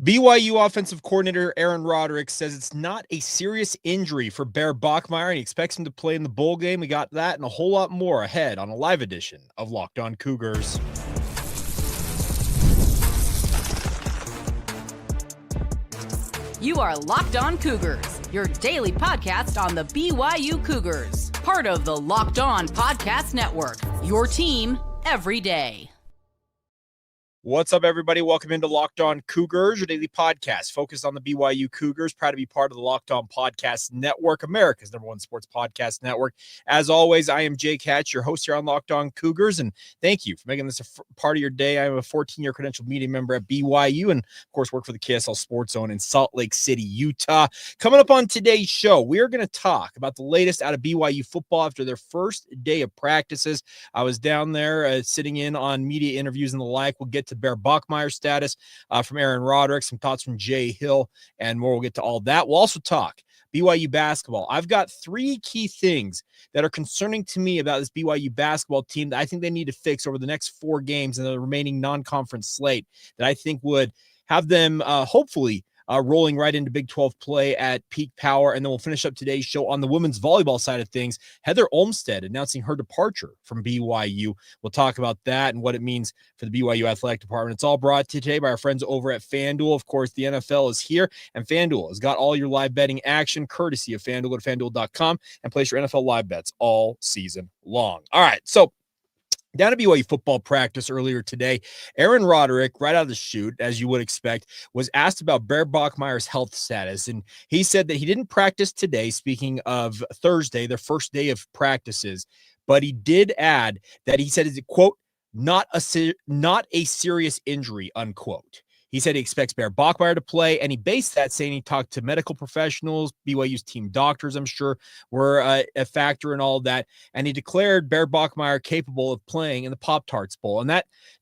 BYU Offensive Coordinator Aaron Roderick says it's not a serious injury for Bear Bachmeier, and he expects him to play in the bowl game. We got that and a whole lot more ahead on a live edition of Locked On Cougars. You are Locked On Cougars, your daily podcast on the BYU Cougars, part of the Locked On Podcast Network, your team every day. What's up, everybody? Welcome into Locked On Cougars, your daily podcast focused on the BYU Cougars. Proud to be part of the Locked On Podcast Network, America's #1 sports podcast network. As always, I am Jake Hatch, your host here on Locked On Cougars, and thank you for making this a part of your day. I am a 14-year credentialed media member at BYU and, of course, work for the KSL Sports Zone in Salt Lake City, Utah. Coming up on today's show, we are going to talk about the latest out of BYU football after their first day of practices. I was down there sitting in on media interviews and the like. We'll get to Bear Bachmeier status from Aaron Roderick, some thoughts from Jay Hill, and more. We'll get to all that. We'll also talk BYU basketball. I've got three key things that are concerning to me about this BYU basketball team that I think they need to fix over the next 4 games in the remaining non-conference slate that I think would have them hopefully rolling right into Big 12 play at peak power. And then we'll finish up today's show on the women's volleyball side of things. Heather Olmstead announcing her departure from BYU. We'll talk about that and what it means for the BYU athletic department. It's all brought to you today by our friends over at FanDuel. Of course, the NFL is here, and FanDuel has got all your live betting action courtesy of FanDuel. Go to FanDuel.com and place your NFL live bets all season long. All right, so down at BYU football practice earlier today, Aaron Roderick, right out of the chute, as you would expect, was asked about Bear Bachmeier's health status. And he said that he didn't practice today, speaking of Thursday, their first day of practices. But he did add that he said, is it, quote, not a serious injury, unquote. He said he expects Bear Bachmeier to play, and he based that saying he talked to medical professionals, BYU's team doctors, I'm sure, were a factor in all of that, and he declared Bear Bachmeier capable of playing in the Pop-Tarts Bowl. And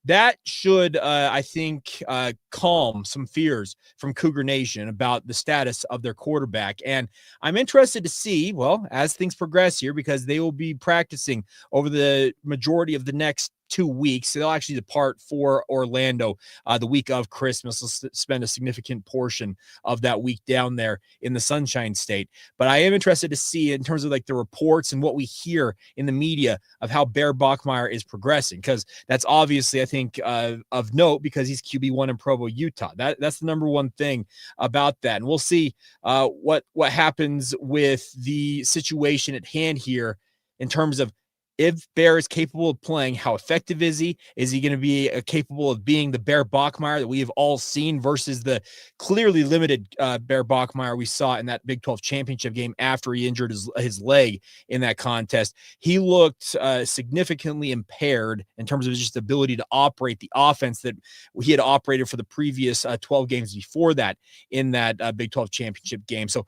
that should, I think, calm some fears from Cougar Nation about the status of their quarterback. And I'm interested to see, well, as things progress here, because they will be practicing over the majority of the next 2 weeks. So they'll actually depart for Orlando the week of Christmas. They'll spend a significant portion of that week down there in the Sunshine State. But I am interested to see in terms of like the reports and what we hear in the media of how Bear Bachmeier is progressing, because that's obviously, I think, of note because he's QB1 in Provo, Utah. That's the number one thing about that. And we'll see what happens with the situation at hand here in terms of if Bear is capable of playing, how effective is he? Is he going to be capable of being the Bear Bachmeier that we have all seen versus the clearly limited Bear Bachmeier we saw in that Big 12 championship game after he injured his leg in that contest? He looked significantly impaired in terms of his just ability to operate the offense that he had operated for the previous 12 games before that in that Big 12 championship game. So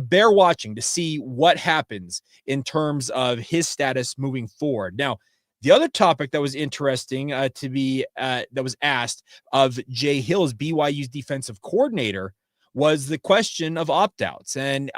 bear watching to see what happens in terms of his status moving forward. Now, the other topic that was interesting that was asked of Jay Hill, as BYU's defensive coordinator, was the question of opt-outs. And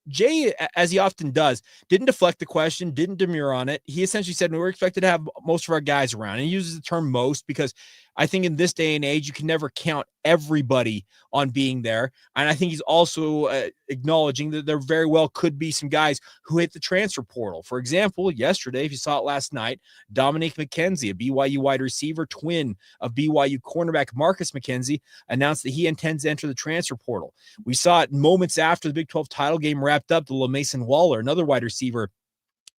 Jay, as he often does, didn't deflect the question, didn't demur on it. He essentially said, we're expected to have most of our guys around. And he uses the term most because I think in this day and age, you can never count everybody on being there. And I think he's also acknowledging that there very well could be some guys who hit the transfer portal. For example, yesterday, if you saw it last night, Dominique McKenzie, a BYU wide receiver, twin of BYU cornerback Marcus McKenzie, announced that he intends to enter the transfer portal. We saw it moments after the Big 12 title game wrapped up. The Mason Waller, another wide receiver,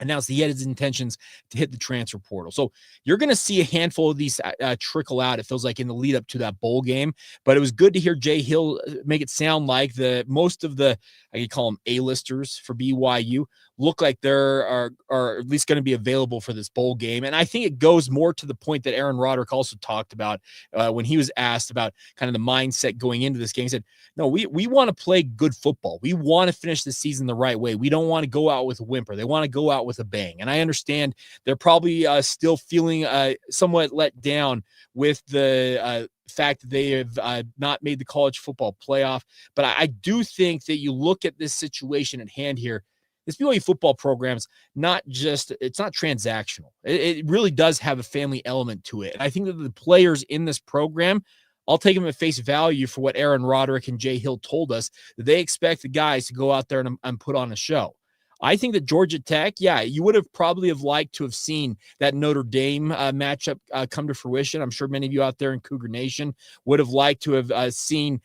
announced that he had his intentions to hit the transfer portal. So you're going to see a handful of these trickle out, it feels like, in the lead up to that bowl game. But it was good to hear Jay Hill make it sound like most of the, I could call them A-listers for BYU, look like they're are at least going to be available for this bowl game. And I think it goes more to the point that Aaron Roderick also talked about when he was asked about kind of the mindset going into this game. He said, no, we want to play good football. We want to finish the season the right way. We don't want to go out with a whimper. They want to go out with a bang. And I understand they're probably still feeling somewhat let down with the fact that they have not made the college football playoff. But I do think that you look at this situation at hand here, this BYU football program's it's not transactional. It really does have a family element to it. And I think that the players in this program I'll take them at face value for what Aaron Roderick and Jay Hill told us, that they expect the guys to go out there and put on a show. I think that Georgia Tech, yeah, you would have probably have liked to have seen that Notre Dame matchup come to fruition. I'm sure many of you out there in Cougar Nation would have liked to have seen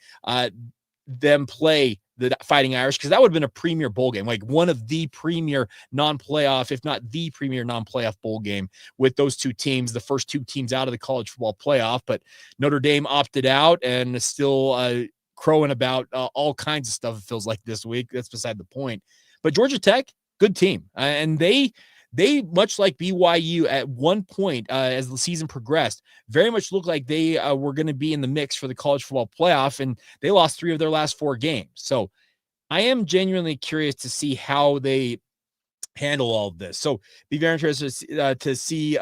them play the Fighting Irish, because that would have been a premier bowl game, like one of the premier non-playoff, if not the premier non-playoff bowl game with those two teams, the first two teams out of the college football playoff. But Notre Dame opted out and is still crowing about all kinds of stuff, it feels like, this week. That's beside the point. But Georgia Tech, good team. And they much like BYU at one point as the season progressed, very much looked like they were going to be in the mix for the college football playoff, and they lost 3 of their last 4 games. So I am genuinely curious to see how they handle all of this. So be very interested to see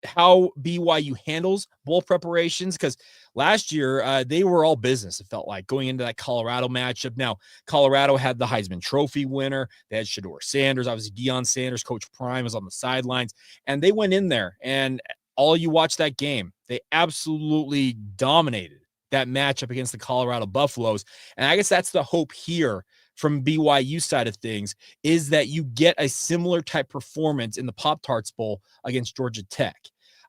how BYU handles bowl preparations, because last year they were all business, it felt like, going into that Colorado matchup. Now, Colorado had the Heisman Trophy winner. They had Shedeur Sanders, obviously Deion Sanders, Coach Prime was on the sidelines, and they went in there, and all you watch that game, they absolutely dominated that matchup against the Colorado Buffaloes. And I guess that's the hope here from BYU side of things, is that you get a similar type performance in the Pop-Tarts Bowl against Georgia Tech.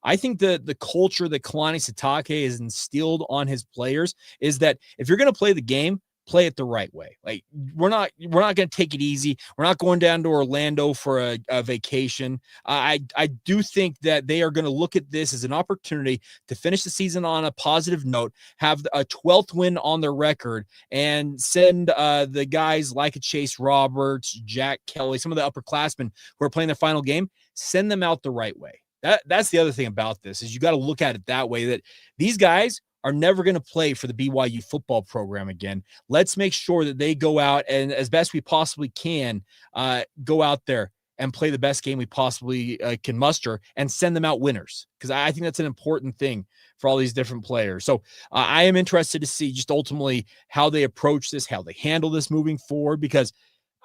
I think the culture that Kalani Sitake has instilled on his players is that if you're going to play the game, play it the right way. Like, we're not going to take it easy. We're not going down to Orlando for a vacation. I do think that they are going to look at this as an opportunity to finish the season on a positive note, have a 12th win on their record, and send the guys like a Chase Roberts, Jack Kelly, some of the upperclassmen who are playing their final game, send them out the right way. That's the other thing about this, is you got to look at it that way, that these guys are never going to play for the BYU football program again. Let's make sure that they go out and, as best we possibly can, go out there and play the best game we possibly can muster, and send them out winners, because I think that's an important thing for all these different players. So I am interested to see just ultimately how they approach this, how they handle this moving forward, because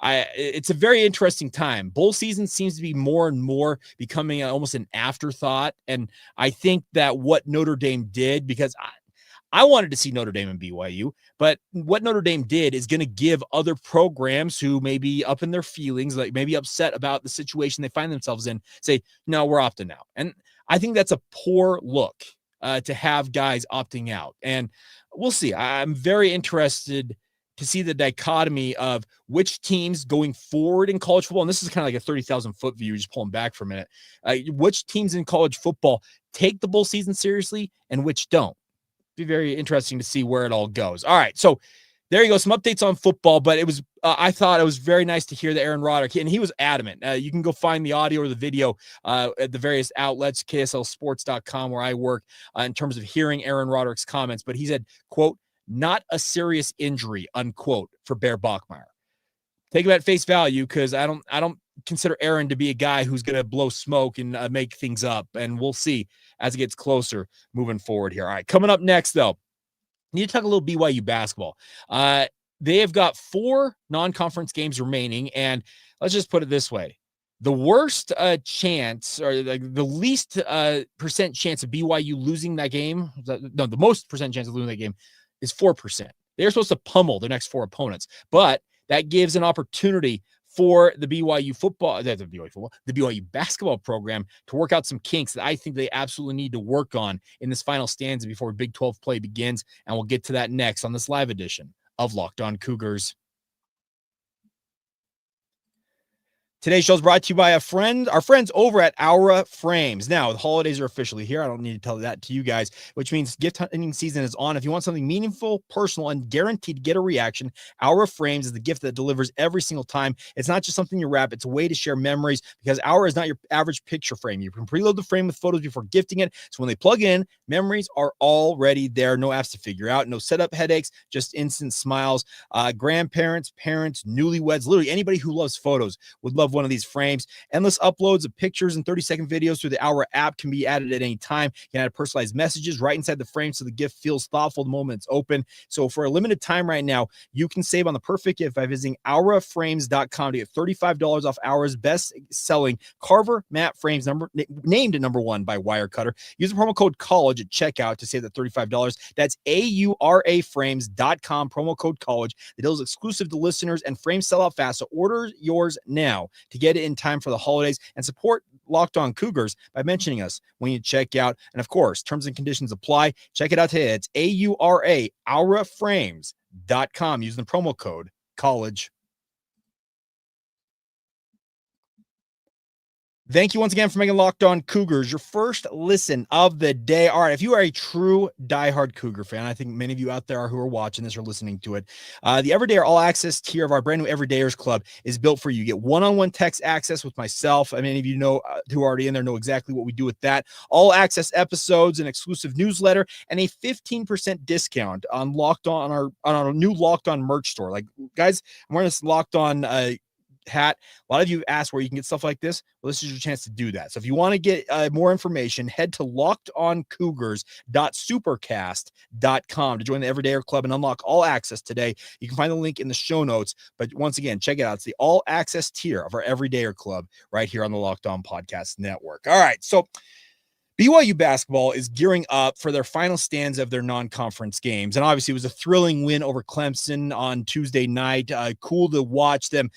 it's a very interesting time. Bowl season seems to be more and more becoming almost an afterthought. And I think that what Notre Dame did, because I wanted to see Notre Dame and BYU, but what Notre Dame did is going to give other programs who may be up in their feelings, like maybe upset about the situation they find themselves in, say, no, we're opting out. And I think that's a poor look to have guys opting out. And we'll see. I'm very interested to see the dichotomy of which teams going forward in college football, and this is kind of like a 30,000 foot view, just pulling back for a minute, which teams in college football take the bowl season seriously and which don't. Be very interesting to see where it all goes. All right, so there you go, some updates on football, but it was I thought it was very nice to hear that Aaron Roderick, and he was adamant. You can go find the audio or the video at the various outlets, kslsports.com, where I work, in terms of hearing Aaron Roderick's comments, but he said, quote, "Not a serious injury," unquote, for Bear Bachmeier. Take him at face value, because I don't consider Aaron to be a guy who's going to blow smoke and make things up, and we'll see as it gets closer moving forward here. All right, coming up next, though, need to talk a little BYU basketball. They have got 4 non-conference games remaining, and let's just put it this way. The worst chance, or the least percent chance of BYU losing that game, the most percent chance of losing that game is 4%. They're supposed to pummel their next 4 opponents, but that gives an opportunity for the BYU basketball program to work out some kinks that I think they absolutely need to work on in this final stanza before Big 12 play begins. And we'll get to that next on this live edition of Locked On Cougars. Today's show is brought to you by our friends over at Aura Frames. Now, the holidays are officially here. I don't need to tell that to you guys, which means gift hunting season is on. If you want something meaningful, personal, and guaranteed to get a reaction, Aura Frames is the gift that delivers every single time. It's not just something you wrap. It's a way to share memories, because Aura is not your average picture frame. You can preload the frame with photos before gifting it. So when they plug in, memories are already there. No apps to figure out, no setup headaches, just instant smiles. Grandparents, parents, newlyweds, literally anybody who loves photos would love of one of these frames. Endless uploads of pictures and 30-second videos through the Hour app can be added at any time. You can add personalized messages right inside the frame so the gift feels thoughtful the moment it's open. So for a limited time right now, you can save on the perfect gift by visiting auraframes.com to get $35 off Aura's best-selling Carver matte frames, named at number 1 by Wirecutter. Use the promo code COLLEGE at checkout to save that $35. That's auraframes.com, promo code COLLEGE. The deal is exclusive to listeners, and frames sell out fast, so order yours now to get it in time for the holidays and support Locked On Cougars by mentioning us when you check out. And of course, terms and conditions apply. Check it out today. It's auraframes.com. Using the promo code COLLEGE. Thank you once again for making Locked On Cougars your first listen of the day. All right, if you are a true diehard Cougar fan, I think many of you out there are who are watching this or listening to it, the Everydayer All Access tier of our brand new Everydayers Club is built for you. You get one-on-one text access with myself. Many of you know who are already in there know exactly what we do with that. All access episodes, an exclusive newsletter, and a 15% discount on Locked On on our new Locked On merch store. Like, guys, I'm wearing this Locked On hat. A lot of you asked where you can get stuff like this. Well, this is your chance to do that. So if you want to get more information, head to lockedoncougars.supercast.com to join the Everydayer Club and unlock all access today. You can find the link in the show notes, but once again, check it out. It's the all access tier of our Everydayer Club right here on the Locked On Podcast Network. All right, so BYU basketball is gearing up for their final stands of their non-conference games. And obviously it was a thrilling win over Clemson on Tuesday night. Cool to watch them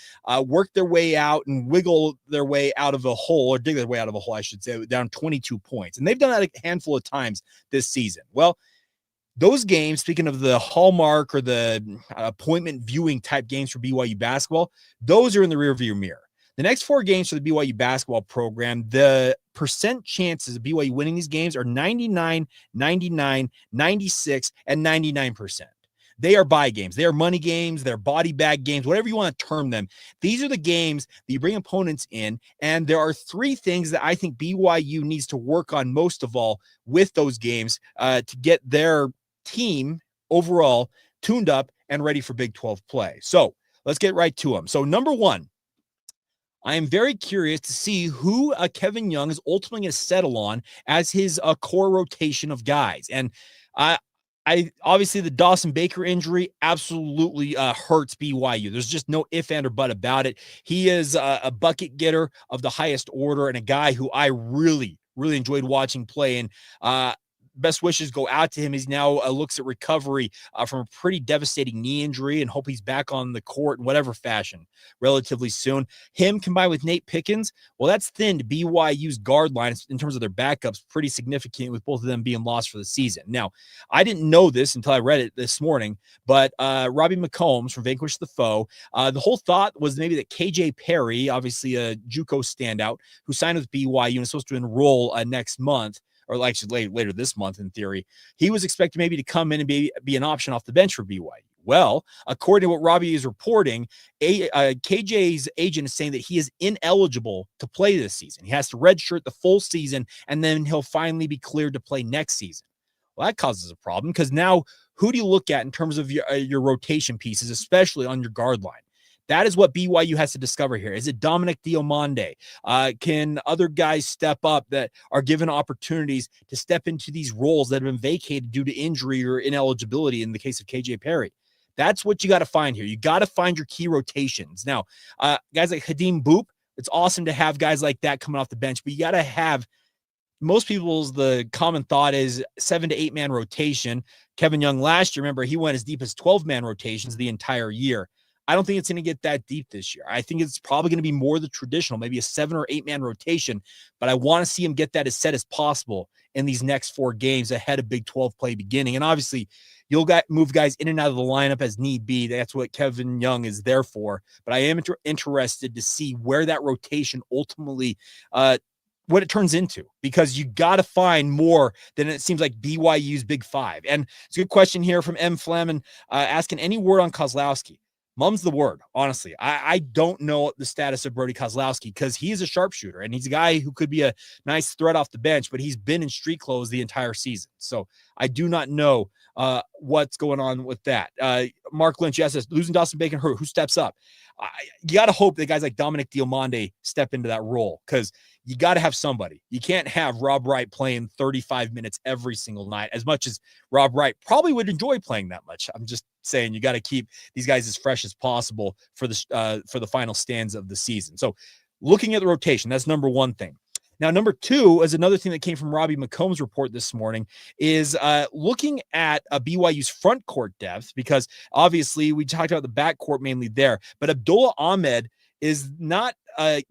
work their way out and wiggle their way out of a hole, or dig their way out of a hole, I should say, down 22 points. And they've done that a handful of times this season. Well, those games, speaking of the hallmark or the appointment viewing type games for BYU basketball, those are in the rearview mirror. The next 4 games for the BYU basketball program, the percent chances of BYU winning these games are 99, 99, 96, and 99%. They are buy games. They are money games. They're body bag games, whatever you want to term them. These are the games that you bring opponents in, and there are 3 things that I think BYU needs to work on most of all with those games to get their team overall tuned up and ready for Big 12 play. So let's get right to them. So number 1, I am very curious to see who Kevin Young is ultimately going to settle on as his core rotation of guys. And I obviously the Dawson Baker injury absolutely hurts BYU. There's just no if, and, or but about it. He is a bucket getter of the highest order and a guy who I really, really enjoyed watching play. And best wishes go out to him. He's now looks at recovery from a pretty devastating knee injury and hope he's back on the court in whatever fashion relatively soon. Him combined with Nate Pickens, well, that's thinned BYU's guard line in terms of their backups pretty significant, with both of them being lost for the season. Now, I didn't know this until I read it this morning, but Robbie McCombs from Vanquish the Foe, the whole thought was maybe that KJ Perry, obviously a JUCO standout who signed with BYU and is supposed to enroll next month, or actually later this month in theory, he was expected maybe to come in and be an option off the bench for BYU. Well, according to what Robbie is reporting, KJ's agent is saying that he is ineligible to play this season. He has to redshirt the full season, and then he'll finally be cleared to play next season. Well, that causes a problem, because now who do you look at in terms of your rotation pieces, especially on your guard line? That is what BYU has to discover here. Is it Dominic Diomande? Can other guys step up that are given opportunities to step into these roles that have been vacated due to injury or ineligibility in the case of KJ Perry? That's what you got to find here. You got to find your key rotations. Now, guys like Hadim Boop, it's awesome to have guys like that coming off the bench, but you got to have, most people's the common thought is 7 to 8 man rotation. Kevin Young last year, remember, he went as deep as 12 man rotations the entire year. I don't think it's going to get that deep this year. I think it's probably going to be more the traditional, maybe a 7 or 8 man rotation, but I want to see him get that as set as possible in these next 4 games ahead of Big 12 play beginning. And obviously you'll move guys in and out of the lineup as need be. That's what Kevin Young is there for. But I am interested to see where that rotation ultimately, what it turns into, because you got to find more than it seems like BYU's Big 5. And it's a good question here from M. Fleming asking, any word on Kozlowski? Mum's the word, honestly. I don't know the status of Brody Kozlowski because he is a sharpshooter and he's a guy who could be a nice threat off the bench, but he's been in street clothes the entire season. So I do not know what's going on with that. Mark Lynch, yes, losing Dawson Bacon hurt. Who steps up? You got to hope that guys like Dominic Diomande step into that role because you got to have somebody. You can't have Rob Wright playing 35 minutes every single night, as much as Rob Wright probably would enjoy playing that much. I'm just saying you got to keep these guys as fresh as possible for the final stanza of the season. So looking at the rotation, that's number one thing. Now, number two is another thing that came from Robbie McComb's report this morning is looking at BYU's front court depth, because obviously we talked about the backcourt mainly there, but Abdullah Ahmed is not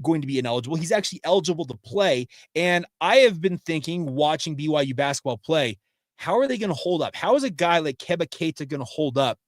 going to be ineligible. He's actually eligible to play. And I have been thinking, watching BYU basketball play, how are they going to hold up? How is a guy like Keba Keita going to hold up,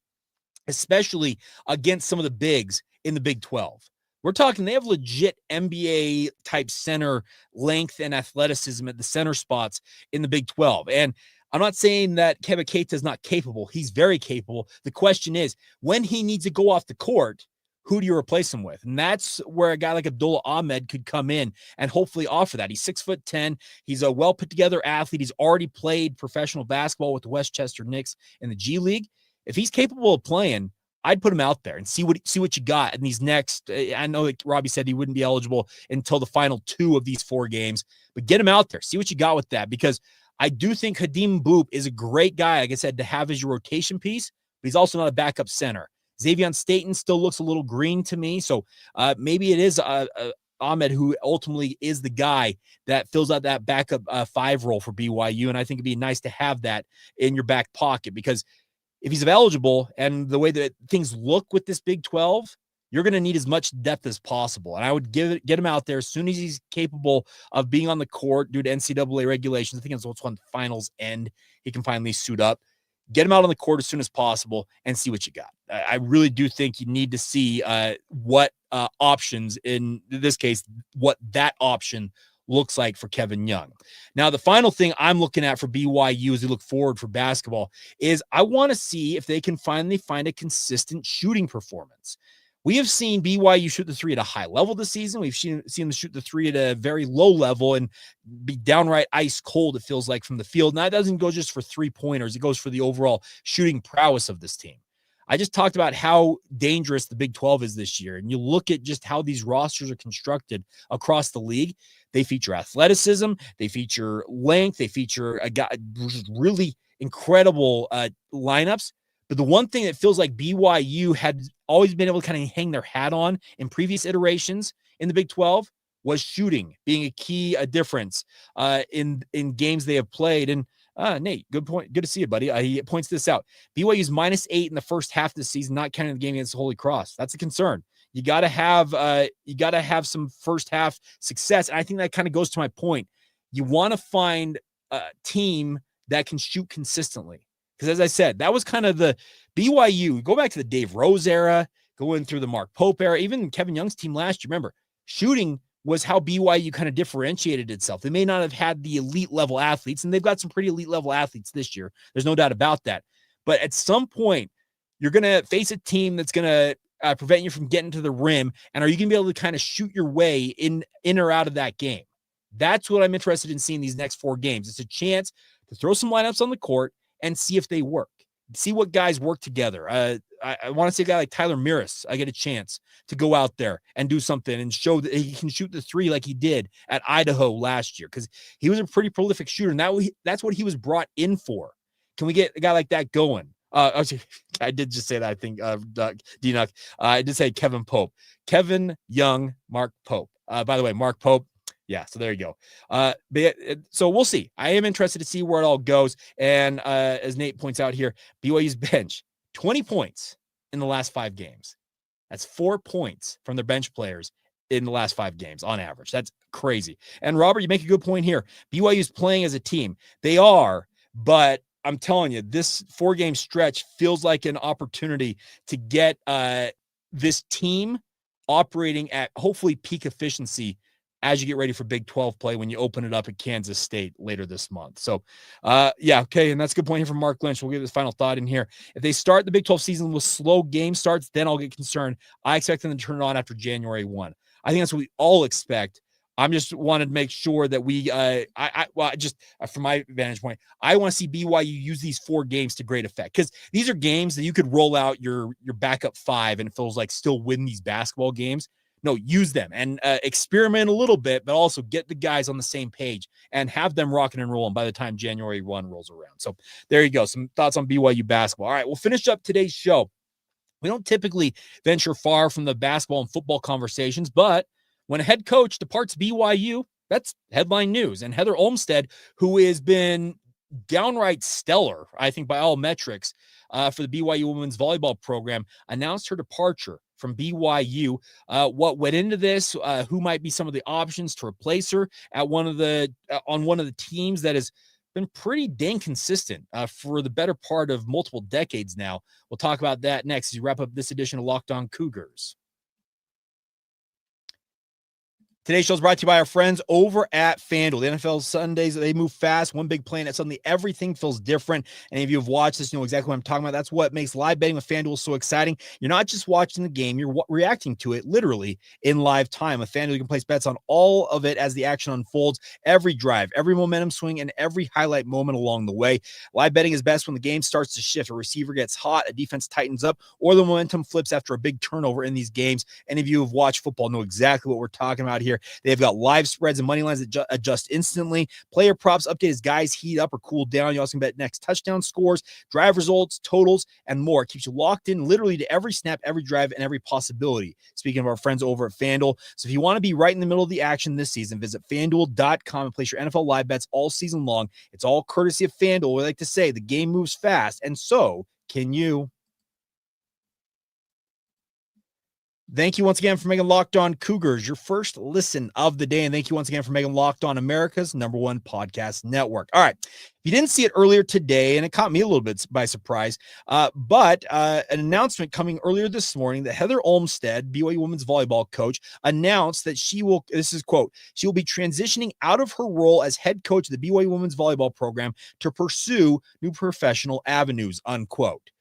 especially against some of the bigs in the Big 12? We're talking, they have legit NBA type center length and athleticism at the center spots in the Big 12. And I'm not saying that Keba Keita is not capable. He's very capable. The question is, when he needs to go off the court, who do you replace him with? And that's where a guy like Abdullah Ahmed could come in and hopefully offer that. He's 6'10". He's a well put together athlete. He's already played professional basketball with the Westchester Knicks in the G League. If he's capable of playing, I'd put him out there and see what you got in these next. I know that Robbie said he wouldn't be eligible until the final 2 of these 4 games, but get him out there, see what you got with that, because I do think Hadim Boop is a great guy, like I said, to have as your rotation piece, but he's also not a backup center. Xavier Staten still looks a little green to me, so maybe it is Ahmed who ultimately is the guy that fills out that backup 5 role for BYU, and I think it'd be nice to have that in your back pocket, because if he's eligible and the way that things look with this Big 12, you're going to need as much depth as possible. And I would get him out there as soon as he's capable of being on the court due to NCAA regulations. I think it's when finals end, he can finally suit up. Get him out on the court as soon as possible and see what you got. I really do think you need to see what options, in this case, what that option looks like for Kevin Young. Now, the final thing I'm looking at for BYU as we look forward for basketball is I want to see if they can finally find a consistent shooting performance. We have seen BYU shoot the 3 at a high level this season. We've seen them shoot the 3 at a very low level and be downright ice cold, it feels like, from the field. And that doesn't go just for 3-pointers. It goes for the overall shooting prowess of this team. I just talked about how dangerous the Big 12 is this year. And you look at just how these rosters are constructed across the league. They feature athleticism. They feature length. They feature a guy, really incredible lineups. But the one thing that feels like BYU had always been able to kind of hang their hat on in previous iterations in the Big 12 was shooting being a key difference in games they have played. And Nate, good point. Good to see you, buddy. He points this out. BYU's -8 in the first half of the season, not counting the game against Holy Cross. That's a concern. You got to have some first half success. And I think that kind of goes to my point. You want to find a team that can shoot consistently. Because as I said, that was kind of the BYU. Go back to the Dave Rose era, going through the Mark Pope era, even Kevin Young's team last year. Remember, shooting was how BYU kind of differentiated itself. They may not have had the elite level athletes, and they've got some pretty elite level athletes this year. There's no doubt about that. But at some point, you're going to face a team that's going to prevent you from getting to the rim. And are you going to be able to kind of shoot your way in or out of that game? That's what I'm interested in seeing these next 4 games. It's a chance to throw some lineups on the court and see if they work. See what guys work together. I want to see a guy like Tyler Miras. I get a chance to go out there and do something and show that he can shoot the 3 like he did at Idaho last year, because he was a pretty prolific shooter, and that's what he was brought in for. Can we get a guy like that going? I did just say that, I think, D-Nuck. I did say Kevin Pope. Kevin Young, Mark Pope. By the way, Mark Pope, yeah, so there you go. So we'll see. I am interested to see where it all goes. And as Nate points out here, BYU's bench, 20 points in the last 5 games. That's 4 points from their bench players in the last 5 games on average. That's crazy. And Robert, you make a good point here. BYU's playing as a team. They are, but I'm telling you, this 4-game stretch feels like an opportunity to get this team operating at hopefully peak efficiency as you get ready for Big 12 play when you open it up at Kansas State later this month. So, okay, and that's a good point here from Mark Lynch. We'll give this final thought in here. If they start the Big 12 season with slow game starts, then I'll get concerned. I expect them to turn it on after January 1. I think that's what we all expect. I'm just wanted to make sure that we, from my vantage point, I want to see BYU use these 4 games to great effect, because these are games that you could roll out your backup 5 and it feels like still win these basketball games. No, use them and experiment a little bit, but also get the guys on the same page and have them rocking and rolling by the time January 1 rolls around. So there you go. Some thoughts on BYU basketball. All right, we'll finish up today's show. We don't typically venture far from the basketball and football conversations, but when a head coach departs BYU, that's headline news. And Heather Olmstead, who has been downright stellar, I think by all metrics, for the BYU women's volleyball program, announced her departure from BYU. What went into this? Who might be some of the options to replace her at on one of the teams that has been pretty dang consistent for the better part of multiple decades now. We'll talk about that next as we wrap up this edition of Locked On Cougars. Today's show is brought to you by our friends over at FanDuel. The NFL Sundays, they move fast. One big play, and suddenly everything feels different. Any of you have watched this, you know exactly what I'm talking about. That's what makes live betting with FanDuel so exciting. You're not just watching the game, you're reacting to it literally in live time. With FanDuel, you can place bets on all of it as the action unfolds. Every drive, every momentum swing, and every highlight moment along the way. Live betting is best when the game starts to shift. A receiver gets hot, a defense tightens up, or the momentum flips after a big turnover in these games. Any of you who have watched football know exactly what we're talking about here. They've got live spreads and money lines that adjust instantly. Player props update as guys heat up or cool down. You also can bet next touchdown scores, drive results, totals, and more. It keeps you locked in literally to every snap, every drive, and every possibility. Speaking of our friends over at FanDuel, so if you want to be right in the middle of the action this season, visit FanDuel.com and place your NFL live bets all season long. It's all courtesy of FanDuel. We like to say the game moves fast, and so can you. Thank you once again for making Locked On Cougars your first listen of the day. And thank you once again for making Locked On America's #1 podcast network. All right. If you didn't see it earlier today, and it caught me a little bit by surprise, but an announcement coming earlier this morning that Heather Olmstead, BYU women's volleyball coach, announced that she will, this is quote, she will be transitioning out of her role as head coach of the BYU women's volleyball program to pursue new professional avenues, unquote.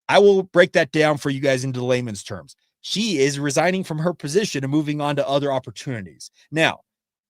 I will break that down for you guys into layman's terms. She is resigning from her position and moving on to other opportunities. Now,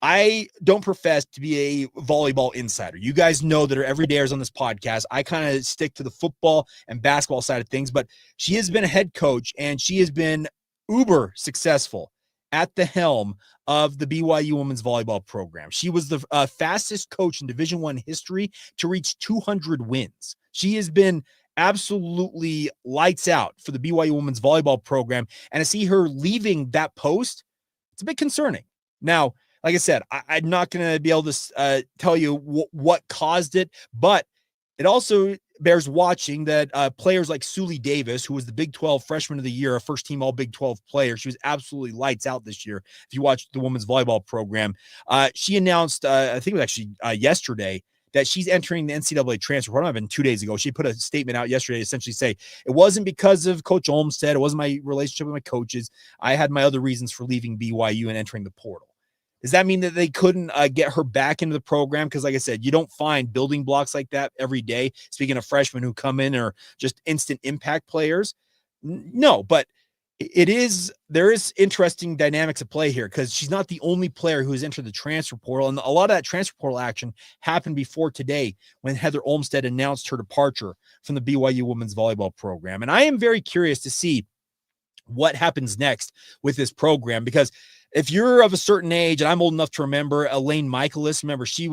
I don't profess to be a volleyball insider. You guys know that every day on this podcast, I kind of stick to the football and basketball side of things, but she has been a head coach and she has been uber successful at the helm of the BYU women's volleyball program. She was the fastest coach in Division I history to reach 200 wins. She has been absolutely lights out for the BYU women's volleyball program. And to see her leaving that post, it's a bit concerning. Now, like I said, I'm not going to be able to tell you what caused it, but it also bears watching that players like Suli Davis, who was the Big 12 Freshman of the Year, a first-team All-Big 12 player, she was absolutely lights out this year. If you watch the women's volleyball program, she announced, I think it was actually yesterday, that she's entering the NCAA transfer portal. It might have been 2 days ago. She put a statement out yesterday to essentially say, it wasn't because of Coach Olmstead. It wasn't my relationship with my coaches. I had my other reasons for leaving BYU and entering the portal. Does that mean that they couldn't get her back into the program? Because like I said, you don't find building blocks like that every day. Speaking of freshmen who come in or just instant impact players. No, but there is interesting dynamics at play here because she's not the only player who has entered the transfer portal. And a lot of that transfer portal action happened before today when Heather Olmstead announced her departure from the BYU women's volleyball program. And I am very curious to see what happens next with this program, because if you're of a certain age, and I'm old enough to remember Elaine Michaelis, remember she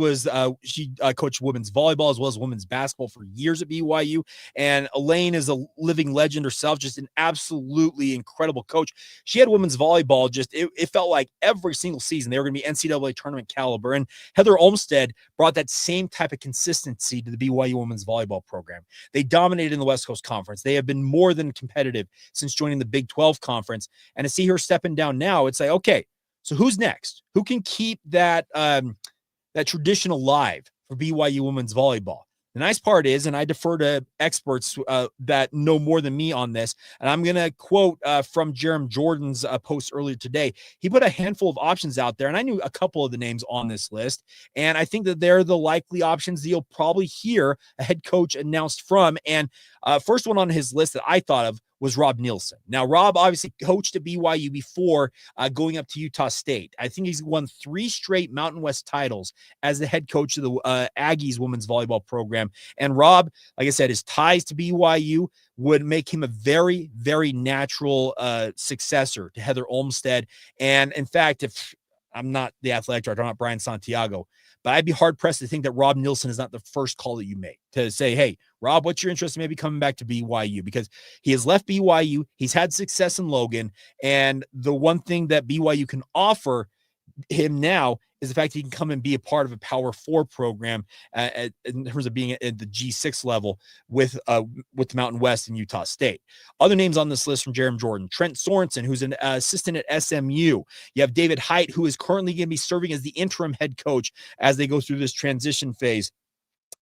coached women's volleyball as well as women's basketball for years at BYU. And Elaine is a living legend herself, just an absolutely incredible coach. She had women's volleyball, it felt like every single season they were going to be NCAA tournament caliber. And Heather Olmstead brought that same type of consistency to the BYU women's volleyball program. They dominated in the West Coast Conference. They have been more than competitive since joining the Big 12 Conference. And to see her stepping down now, it's like, okay, so who's next? Who can keep that tradition alive for BYU women's volleyball? The nice part is, and I defer to experts that know more than me on this, and I'm going to quote from Jerem Jordan's post earlier today. He put a handful of options out there, and I knew a couple of the names on this list, and I think that they're the likely options that you'll probably hear a head coach announced from. And first one on his list that I thought of was Rob Nielsen. Now, Rob obviously coached at BYU before going up to Utah State. I think he's won 3 straight Mountain West titles as the head coach of the Aggies women's volleyball program. And Rob, like I said, his ties to BYU would make him a very, very natural successor to Heather Olmstead. And in fact, if I'm not the athletic director, I'm not Brian Santiago, but I'd be hard-pressed to think that Rob Nielsen is not the first call that you make to say, hey, Rob, what's your interest in maybe coming back to BYU? Because he has left BYU. He's had success in Logan. And the one thing that BYU can offer him now is the fact that he can come and be a part of a Power 4 program in terms of being at the G6 level with the Mountain West and Utah State. Other names on this list from Jerem Jordan: Trent Sorensen, who's an assistant at SMU. You have David Height, who is currently going to be serving as the interim head coach as they go through this transition phase.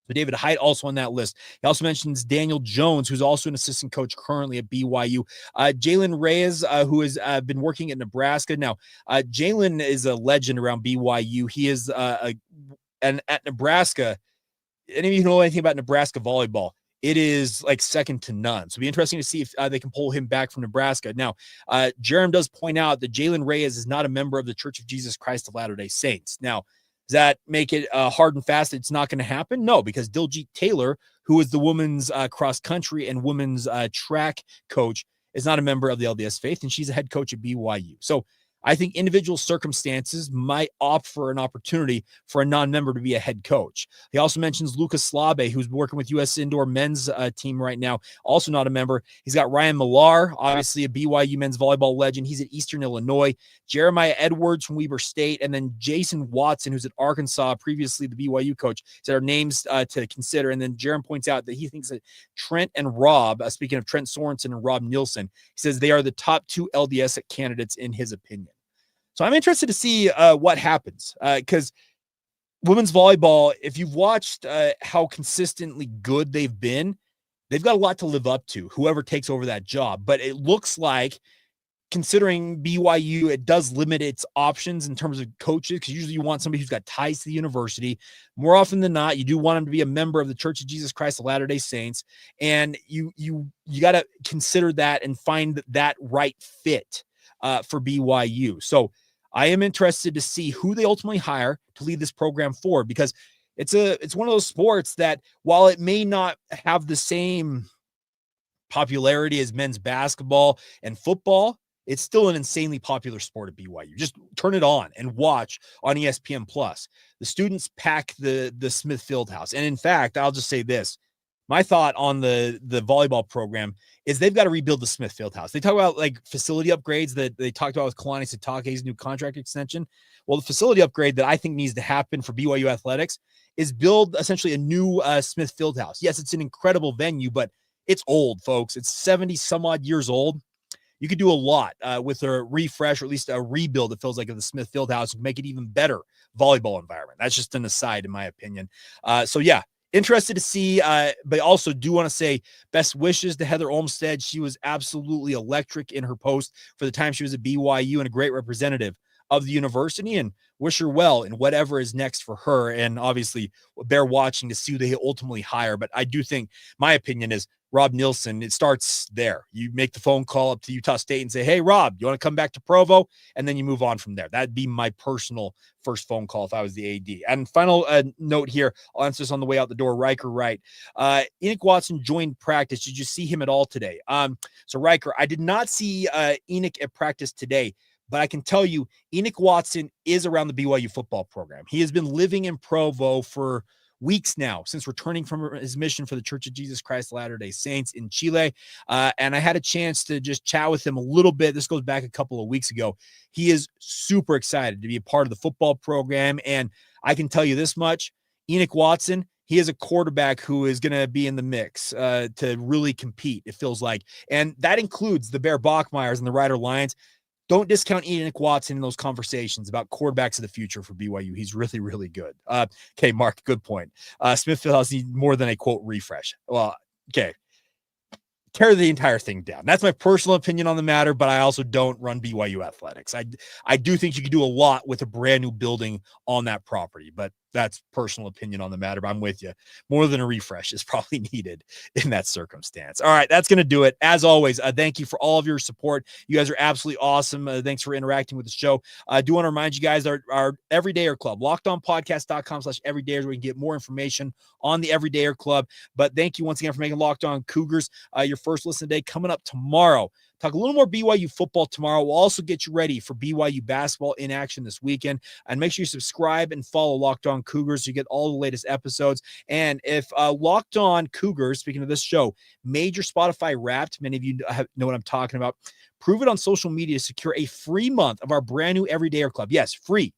So David Height also on that list. He also mentions Daniel Jones, who's also an assistant coach currently at BYU. Jalen Reyes, who has been working at Nebraska. Now, Jalen is a legend around BYU. He is and at Nebraska, any of you know anything about Nebraska volleyball, it is like second to none. So it'll be interesting to see if they can pull him back from Nebraska. Now, Jerem does point out that Jalen Reyes is not a member of the Church of Jesus Christ of Latter-day Saints. Now, does that make it hard and fast that it's not going to happen? No, because Diljit Taylor, who is the women's cross country and women's track coach, is not a member of the LDS faith, and she's a head coach at BYU. So I think individual circumstances might opt for an opportunity for a non-member to be a head coach. He also mentions Lucas Slabe, who's working with U.S. indoor men's team right now, also not a member. He's got Ryan Millar, obviously a BYU men's volleyball legend. He's at Eastern Illinois. Jeremiah Edwards from Weber State, and then Jason Watson, who's at Arkansas, previously the BYU coach. So there are names to consider. And then Jerem points out that he thinks that Trent and Rob, speaking of Trent Sorensen and Rob Nielsen, he says they are the top 2 LDS candidates in his opinion. So I'm interested to see what happens because women's volleyball, if you've watched how consistently good they've been, they've got a lot to live up to, whoever takes over that job. But it looks like, considering BYU, it does limit its options in terms of coaches, because usually you want somebody who's got ties to the university. More often than not, you do want them to be a member of the Church of Jesus Christ of Latter-day Saints, and you got to consider that and find that right fit for BYU. So I am interested to see who they ultimately hire to lead this program forward, because it's one of those sports that, while it may not have the same popularity as men's basketball and football, it's still an insanely popular sport at BYU. Just turn it on and watch on ESPN Plus. The students pack the Smith Fieldhouse. And in fact, I'll just say this. My thought on the volleyball program is they've got to rebuild the Smith Fieldhouse. They talk about like facility upgrades that they talked about with Kalani Sitake's new contract extension. Well, the facility upgrade that I think needs to happen for BYU athletics is build essentially a new Smith Fieldhouse. Yes, it's an incredible venue, but it's old, folks. It's 70 some odd years old. You could do a lot with a refresh, or at least a rebuild, it feels like, of the Smith Fieldhouse, and make it even better volleyball environment. That's just an aside, in my opinion. So yeah, interested to see, but also do want to say best wishes to Heather Olmstead. She was absolutely electric in her post for the time she was at BYU, and a great representative of the university, and wish her well in whatever is next for her. And obviously bear watching to see who they ultimately hire. But I do think, my opinion is, Rob Nielsen, it starts there. You make the phone call up to Utah State and say, hey, Rob, you want to come back to Provo? And then you move on from there. That'd be my personal first phone call if I was the AD. And final note here, I'll answer this on the way out the door. Riker, right. Enoch Watson joined practice. Did you see him at all today? So Riker, I did not see Enoch at practice today, but I can tell you Enoch Watson is around the BYU football program. He has been living in Provo for weeks now, since returning from his mission for the Church of Jesus Christ Latter-day Saints in Chile. And I had a chance to just chat with him a little bit. This goes back a couple of weeks ago. He is super excited to be a part of the football program. And I can tell you this much, Enoch Watson, he is a quarterback who is going to be in the mix to really compete, it feels like. And that includes the Bear Bachmeiers and the Rider Lions. don't discount Enoch Watson in those conversations about quarterbacks of the future for BYU. He's really, really good. Okay, Mark, good point. Smithfield has need more than a quote refresh. Well, okay. Tear the entire thing down. That's my personal opinion on the matter, but I also don't run BYU athletics. I do think you could do a lot with a brand new building on that property, but that's personal opinion on the matter. But I'm with you. More than a refresh is probably needed in that circumstance. All right, that's going to do it. As always, thank you for all of your support. You guys are absolutely awesome. Thanks for interacting with the show. I do want to remind you guys our Everydayer Club, lockedonpodcast.com/everydayer, where you can get more information on the Everydayer Club. But thank you once again for making Locked On Cougars your first listen today. Coming up tomorrow, talk a little more BYU football tomorrow. We'll also get you ready for BYU basketball in action this weekend. And make sure you subscribe and follow Locked On Cougars so you get all the latest episodes. And if Locked On Cougars, speaking of this show, made your Spotify Wrapped, many of you know what I'm talking about, prove it on social media to secure a free month of our brand new Everydayer Club. Yes, free.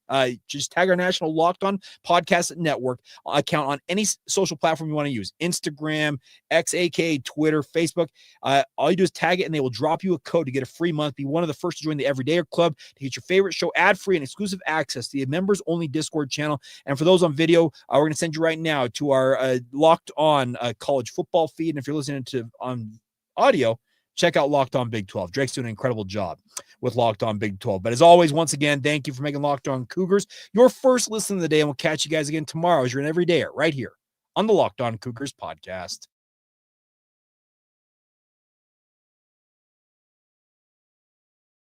Just tag our national Locked On Podcast Network account on any social platform you want to use. Instagram, X, aka Twitter, Facebook. All you do is tag it and they will drop you a code to get a free month. Be one of the first to join the Everydayer Club to get your favorite show ad-free and exclusive access to the members-only Discord channel. And for those on video, we're going to send you right now to our Locked On college football feed. And if you're listening to on audio, check out Locked On Big 12. Drake's doing an incredible job with Locked On Big 12. But as always, once again, thank you for making Locked On Cougars your first listen of the day. And we'll catch you guys again tomorrow as you're an Everydayer right here on the Locked On Cougars podcast.